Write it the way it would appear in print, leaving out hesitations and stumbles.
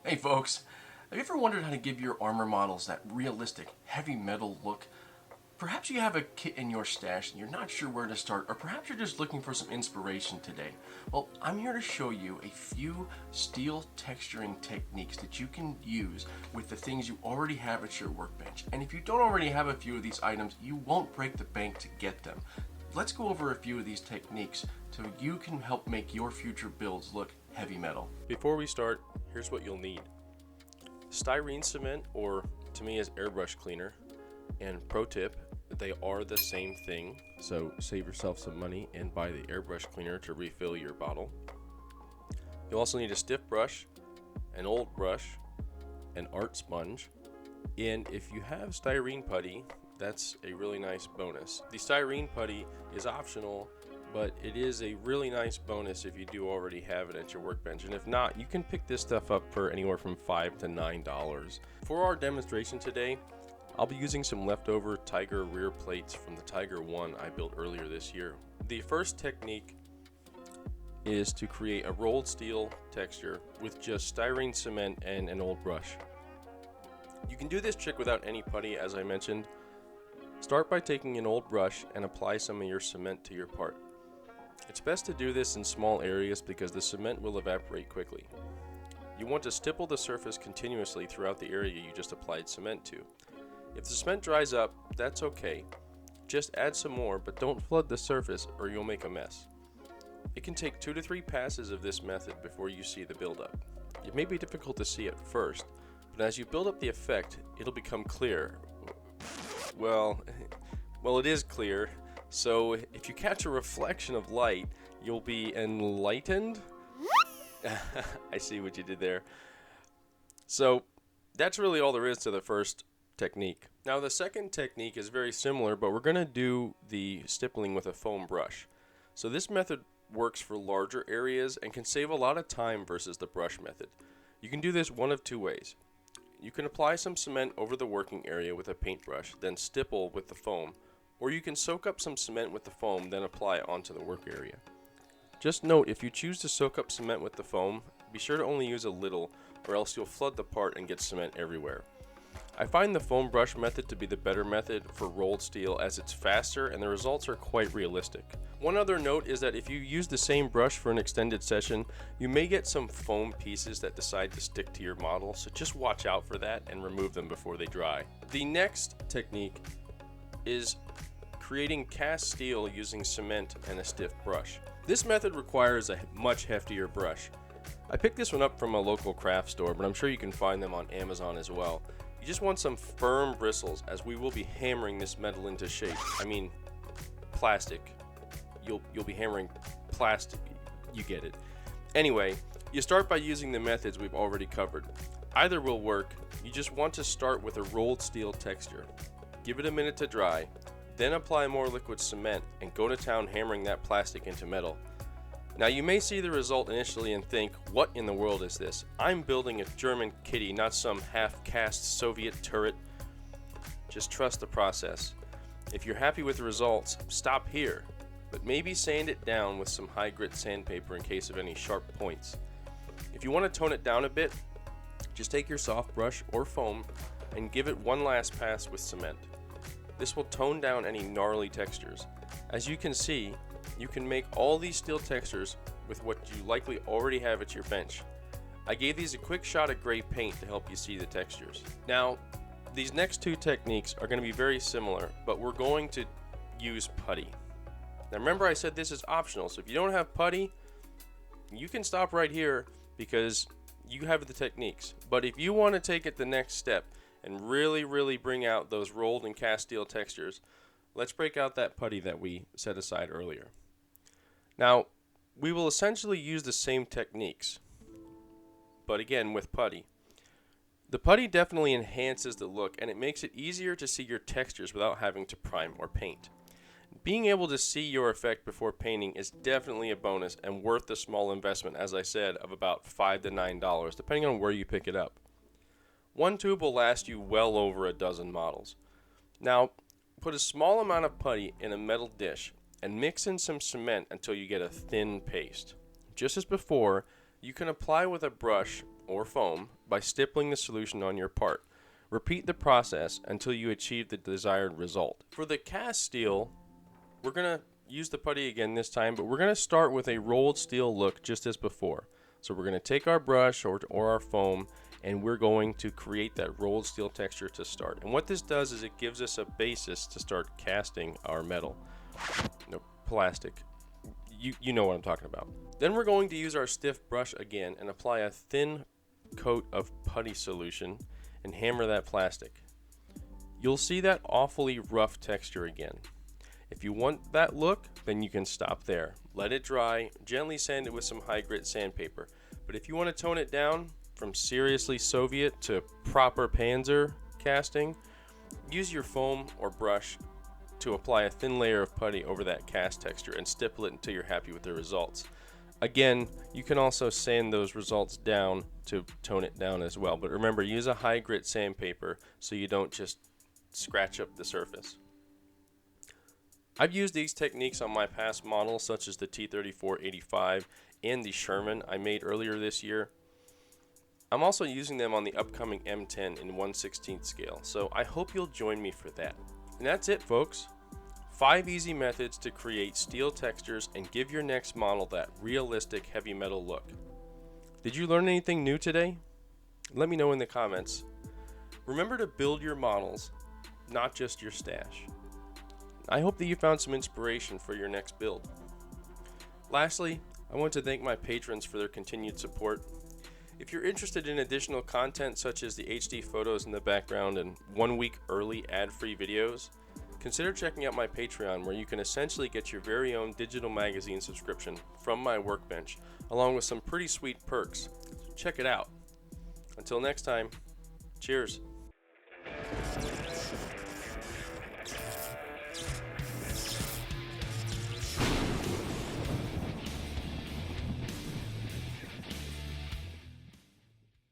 Hey folks, have you ever wondered how to give your armor models that realistic, heavy metal look? Perhaps you have a kit in your stash and you're not sure where to start, or perhaps you're just looking for some inspiration today. Well, I'm here to show you a few steel texturing techniques that you can use with the things you already have at your workbench. And if you don't already have a few of these items, you won't break the bank to get them. Let's go over a few of these techniques so you can help make your future builds look heavy metal. Before we start, here's what you'll need. Styrene cement, or to me as airbrush cleaner, and pro tip, they are the same thing, so save yourself some money and buy the airbrush cleaner to refill your bottle. You'll also need a stiff brush, an old brush, an art sponge, and if you have styrene putty, that's a really nice bonus. The styrene putty is optional, but it is a really nice bonus if you do already have it at your workbench. And if not, you can pick this stuff up for anywhere from $5 to $9. For our demonstration today, I'll be using some leftover Tiger rear plates from the Tiger 1 I built earlier this year. The first technique is to create a rolled steel texture with just styrene cement and an old brush. You can do this trick without any putty, as I mentioned. Start by taking an old brush and apply some of your cement to your part. It's best to do this in small areas because the cement will evaporate quickly. You want to stipple the surface continuously throughout the area you just applied cement to. If the cement dries up, that's okay. Just add some more, but don't flood the surface or you'll make a mess. It can take 2 to 3 passes of this method before you see the buildup. It may be difficult to see at first, but as you build up the effect, it'll become clear. Well, it is clear, so if you catch a reflection of light, you'll be enlightened? I see what you did there. So, that's really all there is to the first technique. Now, the second technique is very similar, but we're going to do the stippling with a foam brush. So this method works for larger areas and can save a lot of time versus the brush method. You can do this one of 2 ways. You can apply some cement over the working area with a paintbrush, then stipple with the foam, or you can soak up some cement with the foam, then apply it onto the work area. Just note, if you choose to soak up cement with the foam, be sure to only use a little, or else you'll flood the part and get cement everywhere. I find the foam brush method to be the better method for rolled steel as it's faster and the results are quite realistic. One other note is that if you use the same brush for an extended session, you may get some foam pieces that decide to stick to your model, so just watch out for that and remove them before they dry. The next technique is creating cast steel using cement and a stiff brush. This method requires a much heftier brush. I picked this one up from a local craft store, but I'm sure you can find them on Amazon as well. You just want some firm bristles, as we will be hammering this metal into shape. I mean, plastic. You'll be hammering plastic. You get it. Anyway, you start by using the methods we've already covered. Either will work. You just want to start with a rolled steel texture. Give it a minute to dry, then apply more liquid cement and go to town hammering that plastic into metal. Now you may see the result initially and think, what in the world is this? I'm building a German kitty, not some half-cast Soviet turret. Just trust the process. If you're happy with the results, stop here, but maybe sand it down with some high-grit sandpaper in case of any sharp points. If you want to tone it down a bit, just take your soft brush or foam and give it one last pass with cement. This will tone down any gnarly textures. As you can see, you can make all these steel textures with what you likely already have at your bench. I gave these a quick shot of gray paint to help you see the textures. Now, these next 2 techniques are going to be very similar, but we're going to use putty. Now remember, I said this is optional, so if you don't have putty, you can stop right here because you have the techniques. But if you want to take it the next step and really bring out those rolled and cast steel textures, let's break out that putty that we set aside earlier. Now, we will essentially use the same techniques, but again with putty. The putty definitely enhances the look and it makes it easier to see your textures without having to prime or paint. Being able to see your effect before painting is definitely a bonus and worth the small investment, as I said, of about $5 to $9, depending on where you pick it up. One tube will last you well over a dozen models. Now, put a small amount of putty in a metal dish and mix in some cement until you get a thin paste. Just as before, you can apply with a brush or foam by stippling the solution on your part. Repeat the process until you achieve the desired result. For the cast steel, we're going to use the putty again this time, but we're going to start with a rolled steel look just as before. So we're going to take our brush or our foam, and we're going to create that rolled steel texture to start. And what this does is it gives us a basis to start casting our metal. No, plastic. You know what I'm talking about. Then we're going to use our stiff brush again and apply a thin coat of putty solution and hammer that plastic. You'll see that awfully rough texture again. If you want that look, then you can stop there. Let it dry, gently sand it with some high grit sandpaper. But if you want to tone it down from seriously Soviet to proper Panzer casting, use your foam or brush to apply a thin layer of putty over that cast texture and stipple it until you're happy with the results. Again, you can also sand those results down to tone it down as well. But remember, use a high grit sandpaper so you don't just scratch up the surface. I've used these techniques on my past models such as the T-34-85 and the Sherman I made earlier this year. I'm also using them on the upcoming M10 in 1/16 scale, so I hope you'll join me for that. And that's it, folks. 5 easy methods to create steel textures and give your next model that realistic heavy metal look. Did you learn anything new today? Let me know in the comments. Remember to build your models, not just your stash. I hope that you found some inspiration for your next build. Lastly, I want to thank my patrons for their continued support. If you're interested in additional content such as the HD photos in the background and 1 week early ad-free videos, consider checking out my Patreon, where you can essentially get your very own digital magazine subscription from my workbench, along with some pretty sweet perks. Check it out. Until next time, cheers.